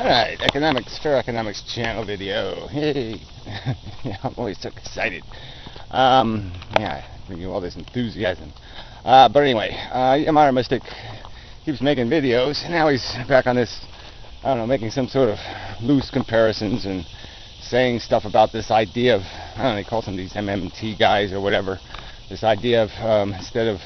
Alright, Fair Economics channel video. Hey! Yeah, I'm always so excited. Yeah, bring you all this enthusiasm. But anyway, Yamada Mystic keeps making videos, and now he's back on this, I don't know, making some sort of loose comparisons and saying stuff about this idea of, I don't know, he calls them these MMT guys or whatever, this idea of, instead of,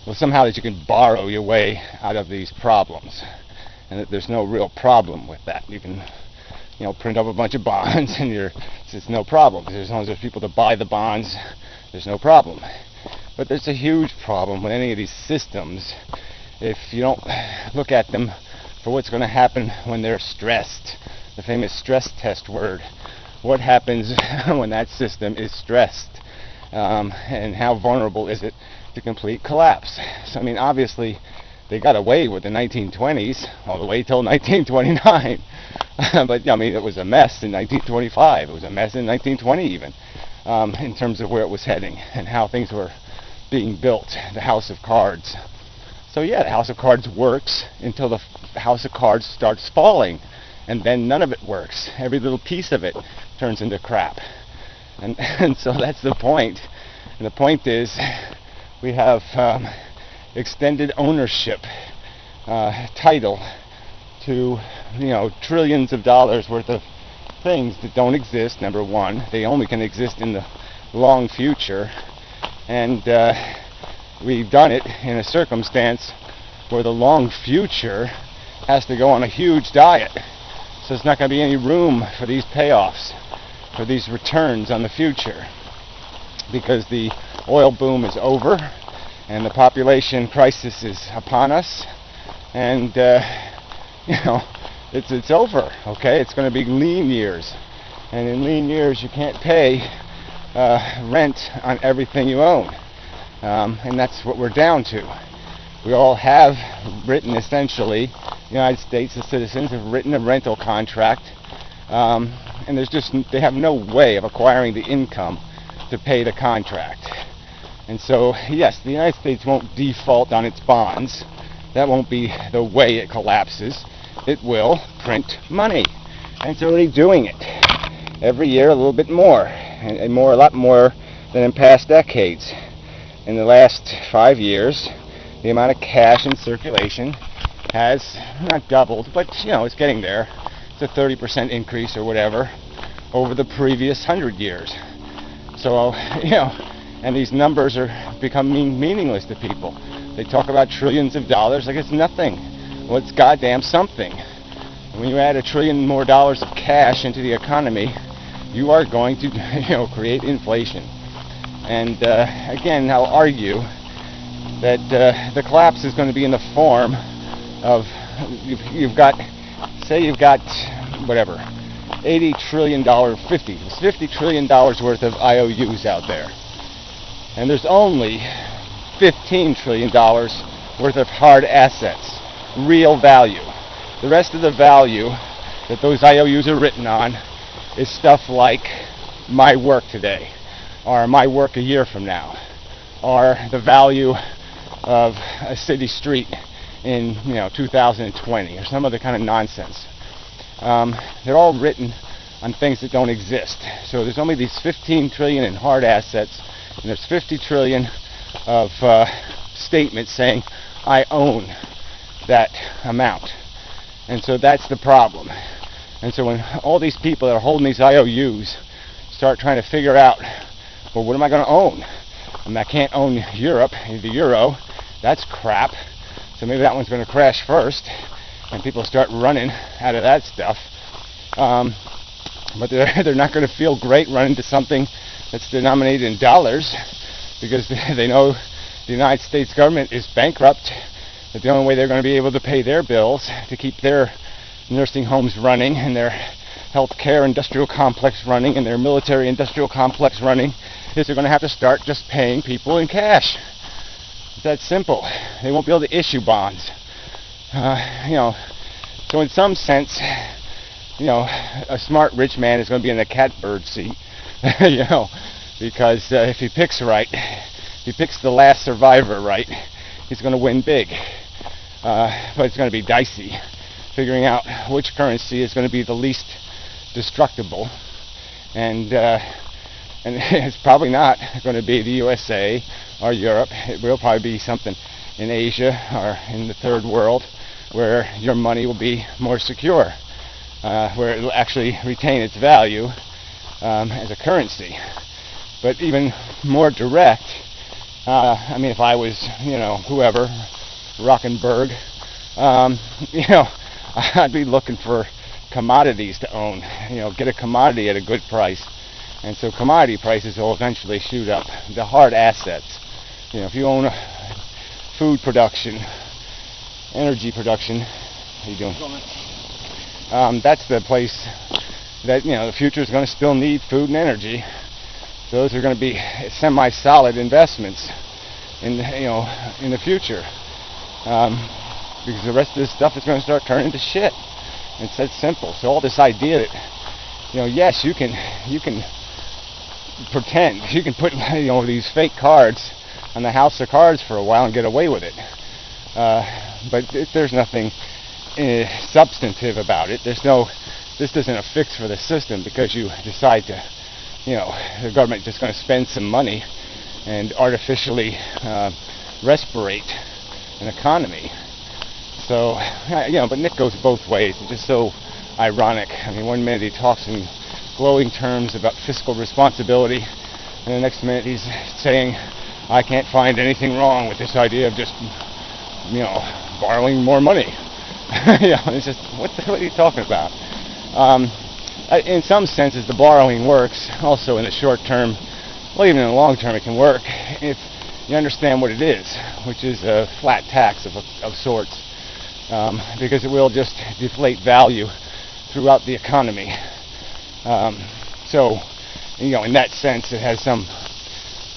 well, somehow that you can borrow your way out of these problems. And that there's no real problem with that. You can, print up a bunch of bonds and it's no problem. As long as there's people to buy the bonds, there's no problem. But there's a huge problem with any of these systems if you don't look at them for what's going to happen when they're stressed. The famous stress test word. What happens when that system is stressed? And how vulnerable is it to complete collapse? So, obviously, they got away with the 1920s all the way till 1929. But, it was a mess in 1925. It was a mess in 1920 even, in terms of where it was heading and how things were being built, the House of Cards. So, yeah, the House of Cards works until the House of Cards starts falling. And then none of it works. Every little piece of it turns into crap. And so that's the point. And the point is we have extended ownership title to trillions of dollars worth of things that don't exist. Number one, they only can exist in the long future, and we've done it in a circumstance where the long future has to go on a huge diet, so there's not going to be any room for these payoffs, for these returns on the future, because the oil boom is over and the population crisis is upon us, and it's over. Okay, it's going to be lean years, and in lean years you can't pay rent on everything you own, and that's what we're down to. We all have written, essentially, the United States, the citizens have written a rental contract, and they have no way of acquiring the income to pay the contract. And so, yes, the United States won't default on its bonds. That won't be the way it collapses. It will print money. And it's already doing it. Every year a little bit more. And a lot more than in past decades. In the last 5 years, the amount of cash in circulation has not doubled, but, it's getting there. It's a 30% increase or whatever over the previous 100 years. So, and these numbers are becoming meaningless to people. They talk about trillions of dollars like it's nothing. Well, it's goddamn something. When you add $1 trillion more of cash into the economy, you are going to, create inflation. And again, I'll argue that the collapse is going to be in the form of you've got whatever, $80 trillion, $50 trillion worth of IOUs out there. And there's only $15 trillion worth of hard assets, real value. The rest of the value that those IOUs are written on is stuff like my work today, or my work a year from now, or the value of a city street in 2020, or some other kind of nonsense. They're all written on things that don't exist. So there's only these 15 trillion in hard assets, and there's 50 trillion of statements saying I own that amount. And so that's the problem. And so when all these people that are holding these IOUs start trying to figure out, well, what am I going to own? I can't own Europe, the euro. That's crap. So maybe that one's going to crash first, and people start running out of that stuff. But they're not going to feel great running to something that's denominated in dollars, because they know the United States government is bankrupt, that the only way they're going to be able to pay their bills, to keep their nursing homes running, and their healthcare industrial complex running, and their military industrial complex running, is they're going to have to start just paying people in cash. It's that simple. They won't be able to issue bonds. So in some sense, a smart rich man is going to be in the catbird seat, because if he picks right, if he picks the last survivor right, he's going to win big. But it's going to be dicey. figuring out which currency is going to be the least destructible, and it's probably not going to be the USA or Europe. It will probably be something in Asia or in the third world, where your money will be more secure, where it will actually retain its value as a currency. But even more direct, I mean, if I was, whoever, Rockenberg, I'd be looking for commodities to own, get a commodity at a good price. And so commodity prices will eventually shoot up. The hard assets, if you own food production, energy production, how you doing? That's the place that, the future is going to still need food and energy. Those are going to be semi-solid investments in the future, because the rest of this stuff is going to start turning to shit. It's that simple. So all this idea that, yes, you can pretend, you can put these fake cards on the house of cards for a while and get away with it, but there's nothing substantive about it. This isn't a fix for the system because you decide to, the government is just going to spend some money and artificially respirate an economy. So, but Nick goes both ways. It's just so ironic. I mean, one minute he talks in glowing terms about fiscal responsibility, and the next minute he's saying, I can't find anything wrong with this idea of just, borrowing more money. It's just, what the hell are you talking about? In some senses, the borrowing works. Also, in the short term, well, even in the long term, it can work if you understand what it is, which is a flat tax of sorts, because it will just deflate value throughout the economy. So, in that sense, it has some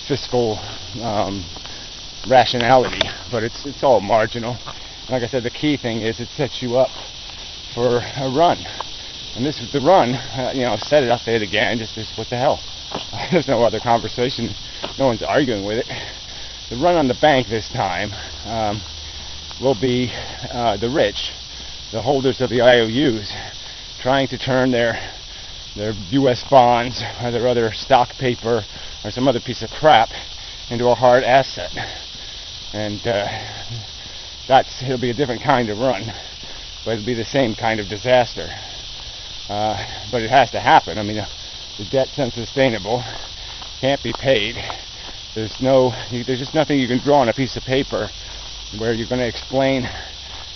fiscal rationality, but it's all marginal. Like I said, the key thing is it sets you up for a run. And this is the run, I've said it, I'll say it again, just what the hell. There's no other conversation, no one's arguing with it. The run on the bank this time will be the rich, the holders of the IOUs, trying to turn their U.S. bonds or their other stock paper or some other piece of crap into a hard asset. And it'll be a different kind of run, but it'll be the same kind of disaster. But it has to happen. I mean, the debt's unsustainable, can't be paid. There's just nothing you can draw on a piece of paper where you're going to explain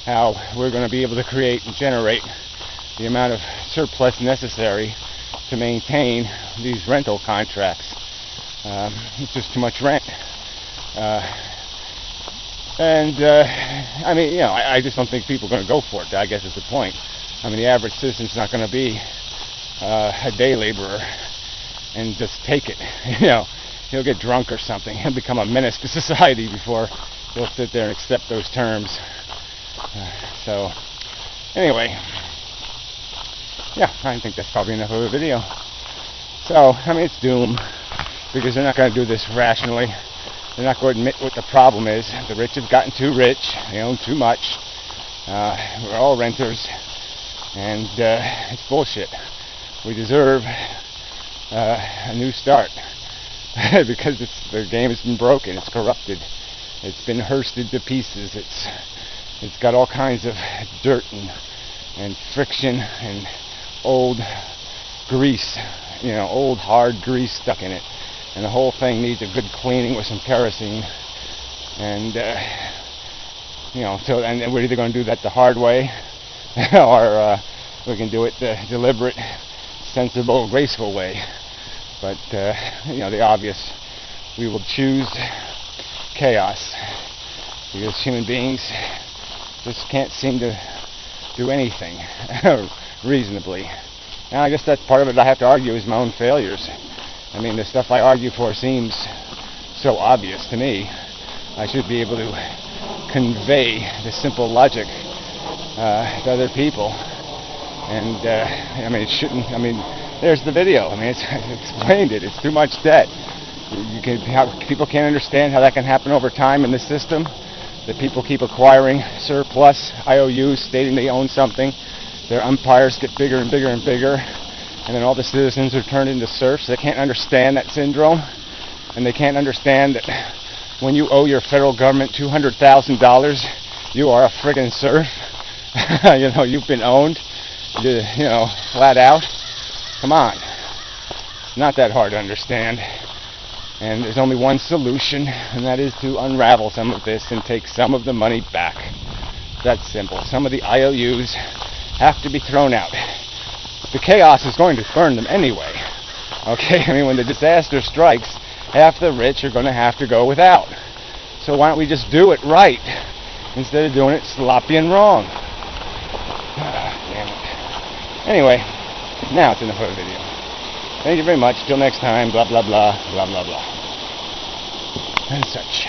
how we're going to be able to create and generate the amount of surplus necessary to maintain these rental contracts. It's just too much rent. I just don't think people are going to go for it. I guess is the point. I mean, the average citizen's not going to be a day laborer and just take it. He'll get drunk or something. He'll become a menace to society before he'll sit there and accept those terms. So, anyway, yeah, I think that's probably enough of a video. So, I mean, it's doom, because they're not going to do this rationally. They're not going to admit what the problem is. The rich have gotten too rich. They own too much. We're all renters. And it's bullshit. We deserve a new start because the game has been broken. It's corrupted. It's been horsed to pieces. It's got all kinds of dirt and friction and old grease, old hard grease stuck in it. And the whole thing needs a good cleaning with some kerosene. And and we're either going to do that the hard way, or we can do it the deliberate, sensible, graceful way. But the obvious, we will choose chaos, because human beings just can't seem to do anything reasonably. And I guess that's part of it. I have to argue is my own failures. I mean, the stuff I argue for seems so obvious to me. I should be able to convey the simple logic to other people. And it shouldn't. I mean, there's the video. I mean, it's explained it. It's too much debt. People can't understand how that can happen over time in the system. The people keep acquiring surplus IOUs stating they own something. Their empires get bigger and bigger and bigger, and then all the citizens are turned into serfs. They can't understand that syndrome, and they can't understand that when you owe your federal government $200,000, you are a friggin' serf. You know, you've been owned, you know, flat out. Come on. It's not that hard to understand. And there's only one solution, and that is to unravel some of this and take some of the money back. That's simple. Some of the IOUs have to be thrown out. The chaos is going to burn them anyway. Okay? I mean, when the disaster strikes, half the rich are going to have to go without. So why don't we just do it right instead of doing it sloppy and wrong? Damn it. Anyway, now it's enough of a video. Thank you very much. Till next time. Blah, blah, blah, blah, blah, blah. And such.